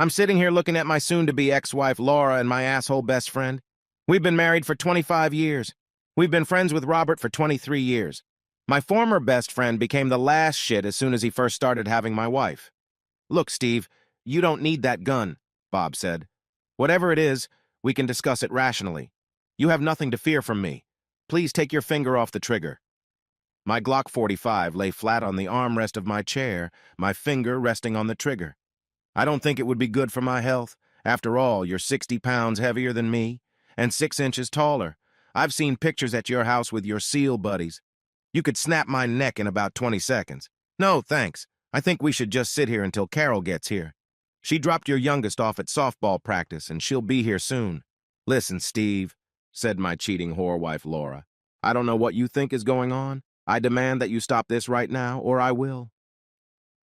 I'm sitting here looking at my soon-to-be ex-wife Laura and my asshole best friend. We've been married for 25 years. We've been friends with Robert for 23 years. My former best friend became the last shit as soon as he first started having my wife. Look, Steve, you don't need that gun, Bob said. Whatever it is, we can discuss it rationally. You have nothing to fear from me. Please take your finger off the trigger. My Glock 45 lay flat on the armrest of my chair, my finger resting on the trigger. I don't think it would be good for my health. After all, you're 60 pounds heavier than me and 6 inches taller. I've seen pictures at your house with your SEAL buddies. You could snap my neck in about 20 seconds. No, thanks. I think we should just sit here until Carol gets here. She dropped your youngest off at softball practice, and she'll be here soon. Listen, Steve, said my cheating whore wife Laura. I don't know what you think is going on. I demand that you stop this right now, or I will.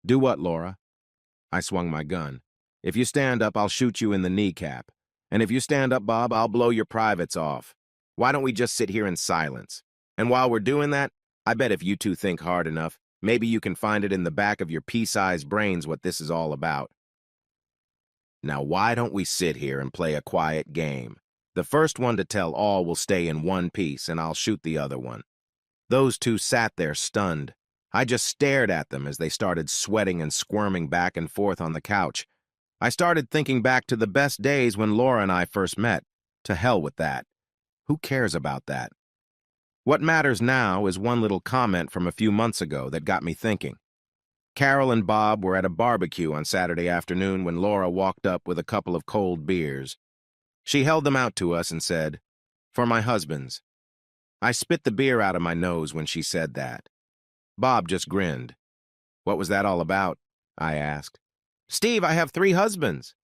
Do what, Laura? I swung my gun. If you stand up, I'll shoot you in the kneecap. And if you stand up, Bob, I'll blow your privates off. Why don't we just sit here in silence? And while we're doing that, I bet if you two think hard enough, maybe you can find it in the back of your pea-sized brains what this is all about. Now, why don't we sit here and play a quiet game? The first one to tell all will stay in one piece, and I'll shoot the other one. Those two sat there stunned. I just stared at them as they started sweating and squirming back and forth on the couch. I started thinking back to the best days when Laura and I first met. To hell with that. Who cares about that? What matters now is one little comment from a few months ago that got me thinking. Carol and Bob were at a barbecue on Saturday afternoon when Laura walked up with a couple of cold beers. She held them out to us and said, "For my husbands." I spit the beer out of my nose when she said that. Bob just grinned. "What was that all about?" I asked. "Steve, I have 3 husbands."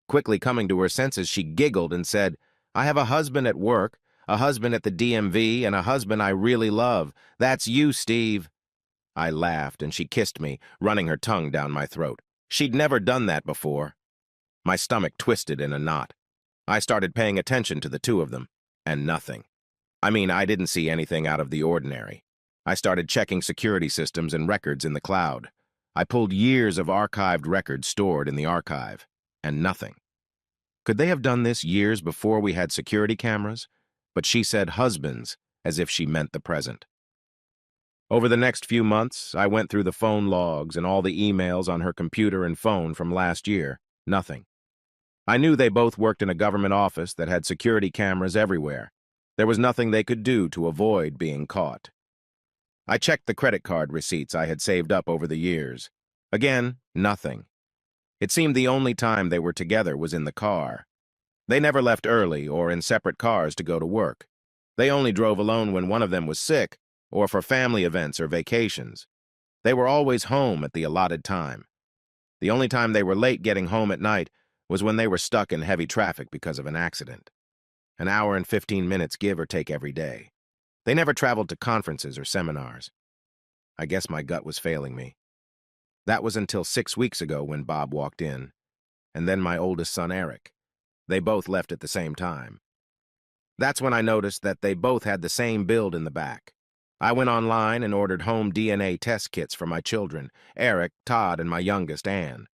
Quickly coming to her senses, she giggled and said, "I have a husband at work, a husband at the DMV, and a husband I really love. That's you, Steve." I laughed, and she kissed me, running her tongue down my throat. She'd never done that before. My stomach twisted in a knot. I started paying attention to the two of them, and nothing. I didn't see anything out of the ordinary. I started checking security systems and records in the cloud. I pulled years of archived records stored in the archive, and nothing. Could they have done this years before we had security cameras? But she said husbands, as if she meant the present. Over the next few months, I went through the phone logs and all the emails on her computer and phone from last year. Nothing. I knew they both worked in a government office that had security cameras everywhere. There was nothing they could do to avoid being caught. I checked the credit card receipts I had saved up over the years. Again, nothing. It seemed the only time they were together was in the car. They never left early or in separate cars to go to work. They only drove alone when one of them was sick or for family events or vacations. They were always home at the allotted time. The only time they were late getting home at night was when they were stuck in heavy traffic because of an accident. An hour and 15 minutes give or take every day. They never traveled to conferences or seminars. I guess my gut was failing me. That was until 6 weeks ago when Bob walked in, and then my oldest son, Eric. They both left at the same time. That's when I noticed that they both had the same build in the back. I went online and ordered home DNA test kits for my children, Eric, Todd, and my youngest, Anne.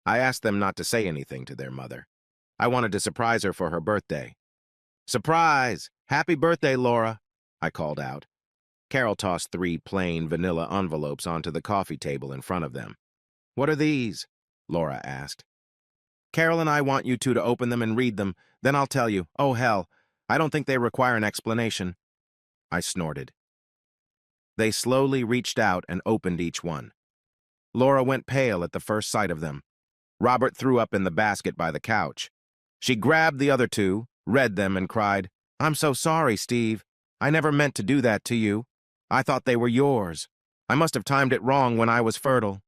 I asked them not to say anything to their mother. I wanted to surprise her for her birthday. "Surprise! Happy birthday, Laura!" I called out. Carol tossed 3 plain vanilla envelopes onto the coffee table in front of them. "What are these?" Laura asked. "Carol and I want you two to open them and read them, then I'll tell you. Oh, hell, I don't think they require an explanation." I snorted. They slowly reached out and opened each one. Laura went pale at the first sight of them. Robert threw up in the basket by the couch. She grabbed the other 2, read them, and cried, "I'm so sorry, Steve. I never meant to do that to you. I thought they were yours. I must have timed it wrong when I was fertile."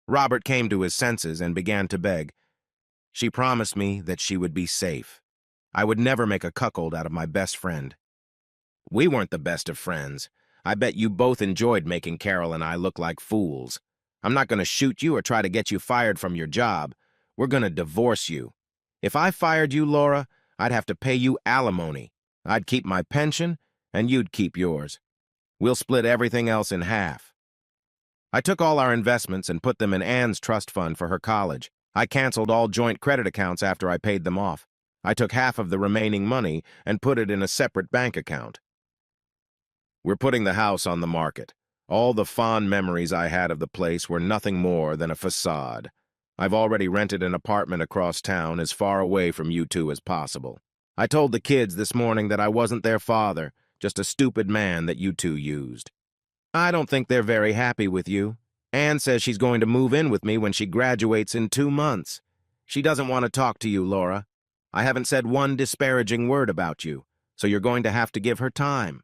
Robert came to his senses and began to beg. She promised me that she would be safe. I would never make a cuckold out of my best friend. We weren't the best of friends. I bet you both enjoyed making Carol and I look like fools. I'm not going to shoot you or try to get you fired from your job. We're going to divorce you. If I fired you, Laura, I'd have to pay you alimony. I'd keep my pension, and you'd keep yours. We'll split everything else in half. I took all our investments and put them in Anne's trust fund for her college. I canceled all joint credit accounts after I paid them off. I took half of the remaining money and put it in a separate bank account. We're putting the house on the market. All the fond memories I had of the place were nothing more than a facade. I've already rented an apartment across town as far away from you two as possible. I told the kids this morning that I wasn't their father, just a stupid man that you two used. I don't think they're very happy with you. Anne says she's going to move in with me when she graduates in 2 months. She doesn't want to talk to you, Laura. I haven't said one disparaging word about you, so you're going to have to give her time.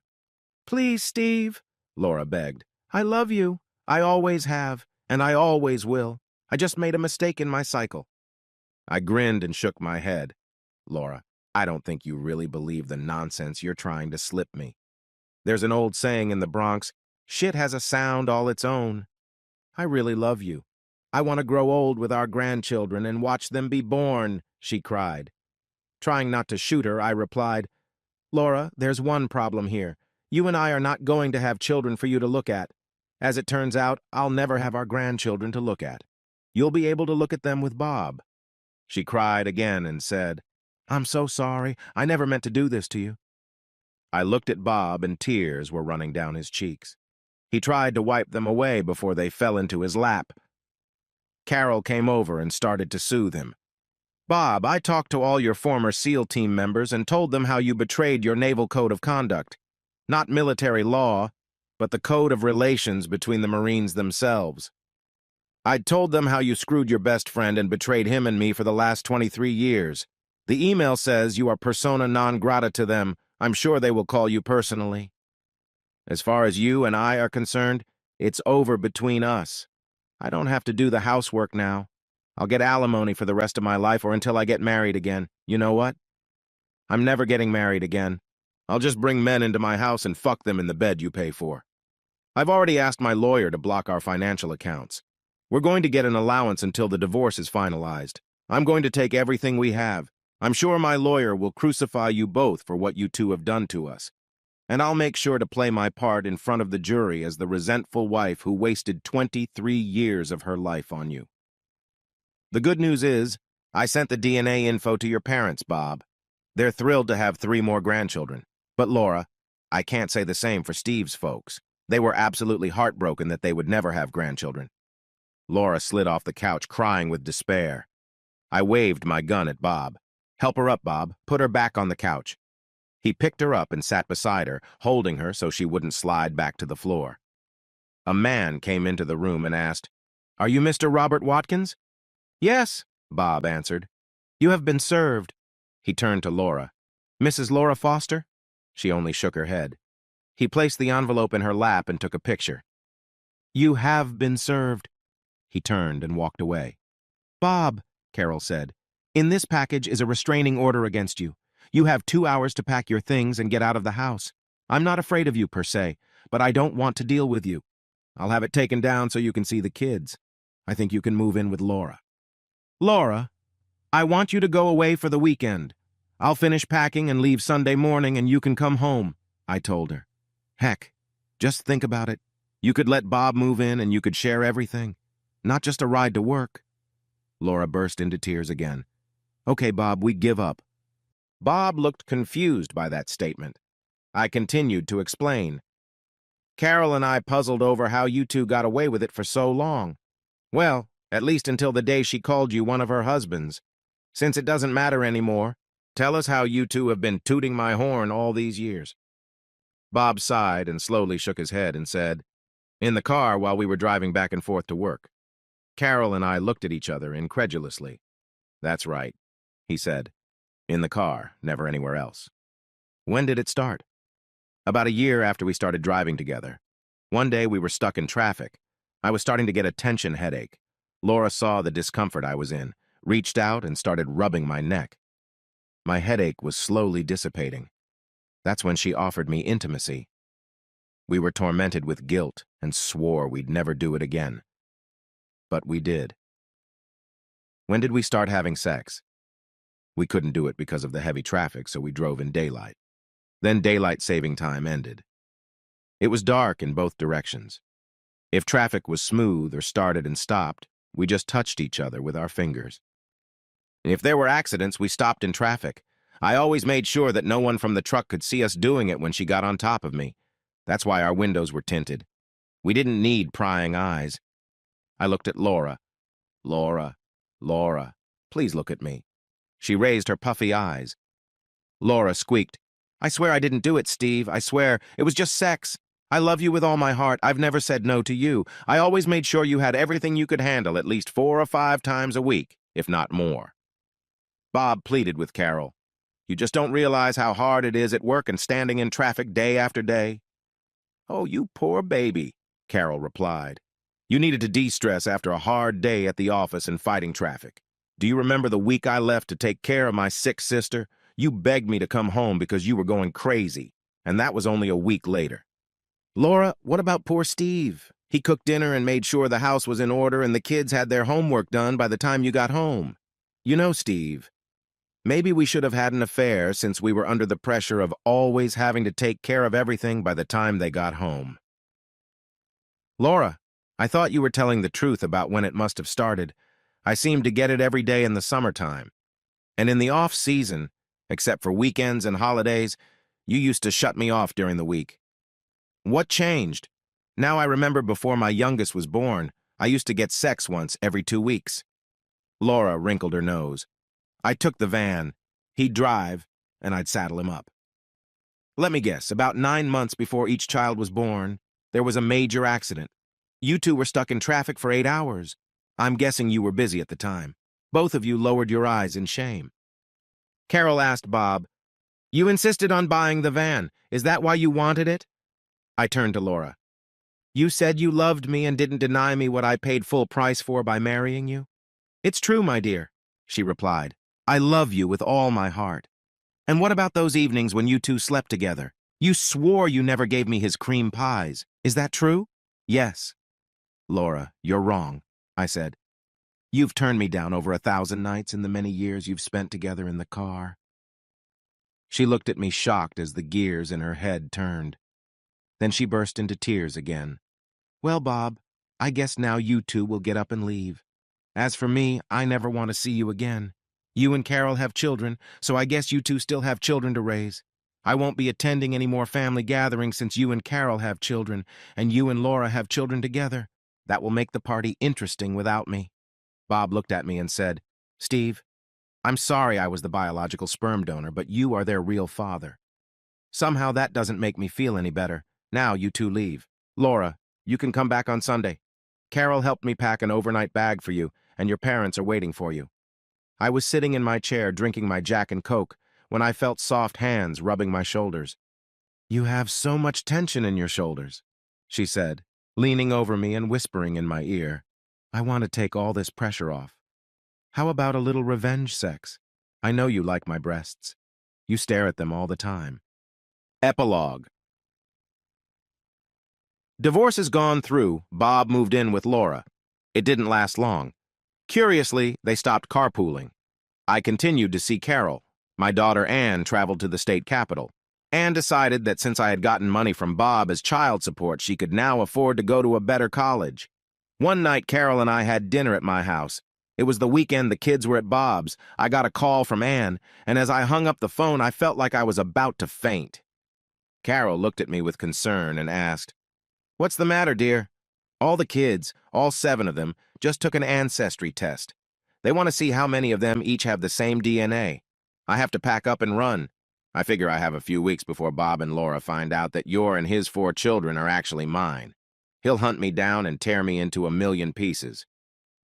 Please, Steve, Laura begged. I love you. I always have, and I always will. I just made a mistake in my cycle. I grinned and shook my head. Laura, I don't think you really believe the nonsense you're trying to slip me. There's an old saying in the Bronx, shit has a sound all its own. I really love you. I want to grow old with our grandchildren and watch them be born, she cried. Trying not to shoot her, I replied, Laura, there's one problem here. You and I are not going to have children for you to look at. As it turns out, I'll never have our grandchildren to look at. You'll be able to look at them with Bob. She cried again and said, I'm so sorry. I never meant to do this to you. I looked at Bob and tears were running down his cheeks. He tried to wipe them away before they fell into his lap. Carol came over and started to soothe him. Bob, I talked to all your former SEAL team members and told them how you betrayed your naval code of conduct. Not military law, but the code of relations between the Marines themselves. I'd told them how you screwed your best friend and betrayed him and me for the last 23 years. The email says you are persona non grata to them. I'm sure they will call you personally. As far as you and I are concerned, it's over between us. I don't have to do the housework now. I'll get alimony for the rest of my life or until I get married again. You know what? I'm never getting married again. I'll just bring men into my house and fuck them in the bed you pay for. I've already asked my lawyer to block our financial accounts. We're going to get an allowance until the divorce is finalized. I'm going to take everything we have. I'm sure my lawyer will crucify you both for what you two have done to us. And I'll make sure to play my part in front of the jury as the resentful wife who wasted 23 years of her life on you. The good news is, I sent the DNA info to your parents, Bob. They're thrilled to have 3 more grandchildren. But Laura, I can't say the same for Steve's folks. They were absolutely heartbroken that they would never have grandchildren. Laura slid off the couch, crying with despair. I waved my gun at Bob. Help her up, Bob. Put her back on the couch. He picked her up and sat beside her, holding her so she wouldn't slide back to the floor. A man came into the room and asked, Are you Mr. Robert Watkins? Yes, Bob answered. You have been served. He turned to Laura. Mrs. Laura Foster? She only shook her head. He placed the envelope in her lap and took a picture. You have been served. He turned and walked away. Bob, Carol said, in this package is a restraining order against you. You have 2 hours to pack your things and get out of the house. I'm not afraid of you per se, but I don't want to deal with you. I'll have it taken down so you can see the kids. I think you can move in with Laura. Laura, I want you to go away for the weekend. I'll finish packing and leave Sunday morning and you can come home, I told her. Heck, just think about it. You could let Bob move in and you could share everything, not just a ride to work. Laura burst into tears again. Okay, Bob, we give up. Bob looked confused by that statement. I continued to explain. Carol and I puzzled over how you two got away with it for so long. Well, at least until the day she called you one of her husbands. Since it doesn't matter anymore, tell us how you two have been tooting my horn all these years. Bob sighed and slowly shook his head and said, In the car while we were driving back and forth to work. Carol and I looked at each other incredulously. That's right, he said. In the car, never anywhere else. When did it start? About a year after we started driving together. One day we were stuck in traffic. I was starting to get a tension headache. Laura saw the discomfort I was in, reached out and started rubbing my neck. My headache was slowly dissipating. That's when she offered me intimacy. We were tormented with guilt and swore we'd never do it again. But we did. When did we start having sex? We couldn't do it because of the heavy traffic, so we drove in daylight. Then daylight saving time ended. It was dark in both directions. If traffic was smooth or started and stopped, We just touched each other with our fingers. If there were accidents, we stopped in traffic. I always made sure that no one from the truck could see us doing it when she got on top of me. That's why our windows were tinted. We didn't need prying eyes. I looked at Laura. Laura, Laura, please look at me. She raised her puffy eyes. Laura squeaked, I swear I didn't do it, Steve. I swear. It was just sex. I love you with all my heart. I've never said no to you. I always made sure you had everything you could handle at least 4 or 5 times a week, if not more. Bob pleaded with Carol. You just don't realize how hard it is at work and standing in traffic day after day. Oh, you poor baby, Carol replied. You needed to de-stress after a hard day at the office and fighting traffic. Do you remember the week I left to take care of my sick sister? You begged me to come home because you were going crazy, and that was only a week later. Laura, what about poor Steve? He cooked dinner and made sure the house was in order and the kids had their homework done by the time you got home. You know, Steve, maybe we should have had an affair since we were under the pressure of always having to take care of everything by the time they got home. Laura, I thought you were telling the truth about when it must have started. I seemed to get it every day in the summertime. And in the off-season, except for weekends and holidays, you used to shut me off during the week. What changed? Now I remember before my youngest was born, I used to get sex once every 2 weeks. Laura wrinkled her nose. I took the van. He'd drive, and I'd saddle him up. Let me guess, about 9 months before each child was born, there was a major accident. You two were stuck in traffic for 8 hours. I'm guessing you were busy at the time. Both of you lowered your eyes in shame. Carol asked Bob, You insisted on buying the van. Is that why you wanted it? I turned to Laura. You said you loved me and didn't deny me what I paid full price for by marrying you? It's true, my dear, she replied. I love you with all my heart. And what about those evenings when you two slept together? You swore you never gave me his cream pies. Is that true? Yes. Laura, you're wrong, I said. You've turned me down over 1,000 nights in the many years you've spent together in the car. She looked at me shocked as the gears in her head turned. Then she burst into tears again. Well, Bob, I guess now you two will get up and leave. As for me, I never want to see you again. You and Carol have children, so I guess you two still have children to raise. I won't be attending any more family gatherings since you and Carol have children, and you and Laura have children together. That will make the party interesting without me. Bob looked at me and said, Steve, I'm sorry I was the biological sperm donor, but you are their real father. Somehow that doesn't make me feel any better. Now you two leave. Laura, you can come back on Sunday. Carol helped me pack an overnight bag for you, and your parents are waiting for you. I was sitting in my chair drinking my Jack and Coke when I felt soft hands rubbing my shoulders. You have so much tension in your shoulders, she said, leaning over me and whispering in my ear. I want to take all this pressure off. How about a little revenge sex? I know you like my breasts. You stare at them all the time. Epilogue. Divorce is gone through, Bob moved in with Laura. It didn't last long. Curiously, they stopped carpooling. I continued to see Carol. My daughter Anne traveled to the state capital. Anne decided that since I had gotten money from Bob as child support, she could now afford to go to a better college. One night, Carol and I had dinner at my house. It was the weekend the kids were at Bob's. I got a call from Anne, and as I hung up the phone, I felt like I was about to faint. Carol looked at me with concern and asked, What's the matter, dear? All the kids, all 7 of them, just took an ancestry test. They want to see how many of them each have the same DNA. I have to pack up and run. I figure I have a few weeks before Bob and Laura find out that your and his 4 children are actually mine. He'll hunt me down and tear me into a million pieces.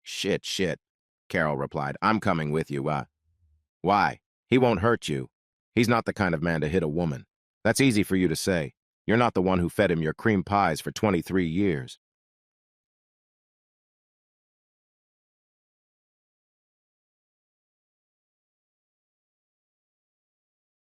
Shit, Carol replied. I'm coming with you, Why? He won't hurt you. He's not the kind of man to hit a woman. That's easy for you to say. You're not the one who fed him your cream pies for 23 years.